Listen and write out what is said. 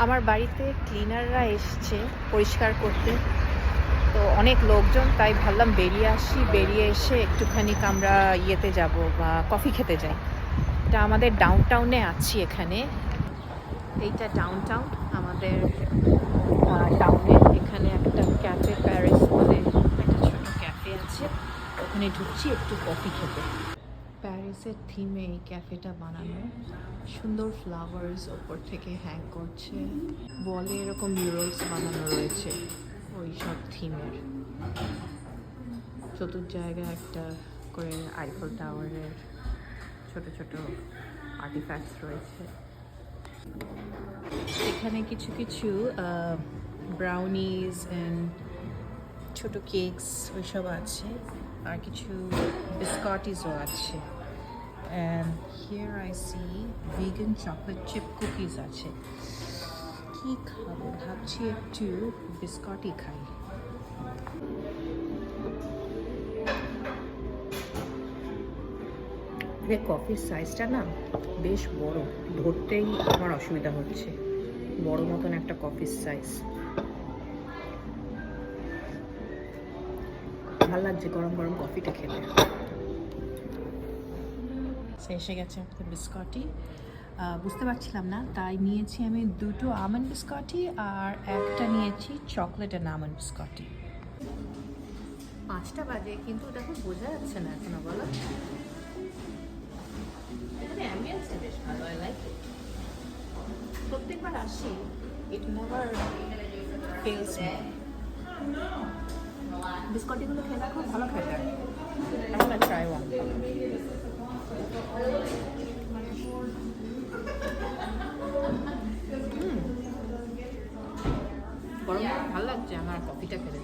আমার বাড়িতে ক্লিনাররা এসছে পরিষ্কার করতে, তো অনেক লোকজন, তাই ভাবলাম বেরিয়ে আসি। বেরিয়ে এসে একটুখানি আমরা ইয়েতে যাব বা কফি খেতে যাই। এটা আমাদের ডাউনটাউনে আছি এখানে। এইটা ডাউনটাউন আমাদের টাউনে। এখানে একটা ক্যাফে প্যারিস বলে একটা ছোট ক্যাফে আছে, ওখানে ঢুকছি একটু কফি খেতে। প্যারিসের থিমে এই ক্যাফেটা বানানো, সুন্দর ফ্লাওয়ার্স ওপর থেকে হ্যাং করছে, বলে এরকম মিউরালস বানানো রয়েছে ওই সব থিমের। চতুর জায়গায় একটা করে আইফেল টাওয়ারের ছোট ছোট আর্টিফ্যাক্টস রয়েছে। এখানে কিছু কিছু ব্রাউনিজ অ্যান্ড ছোট কেকস ওইসব আছে, আর কিছু বিস্কটিসও আছে। And here I see vegan chocolate chip cookies আছে। কি খাবো ভাবছি, একটু বিস্কটই খাই। কফির সাইজটা না বেশ বড়, ধরতেই আমার অসুবিধা হচ্ছে। বড় মতন একটা কফির সাইজ। ভাল লাগছে গরম গরম কফিটা খেতে। এসে গেছে আমাদের বিস্কটি। বুঝতে পারছিলাম না, তাই নিয়েছি আমি দুটো আমন্ড বিস্কটি আর একটা নিয়েছি চকলেট অ্যান্ড আমন্ড বিস্কটি। 5টা বাজে, কিন্তু দেখো বোঝা যাচ্ছে না এখনো। বলো, এখানে অ্যাম্বিয়েন্সটা বেশ ভালো, আই লাইক ইট। প্রত্যেকবার আসি, ইট নেভার ফেলস মি। বিস্কটিগুলো খেলে খুব ভালো খেতে। I'm gonna try one. গরম গরম ভালো লাগছে আমার কফিটা খেতে।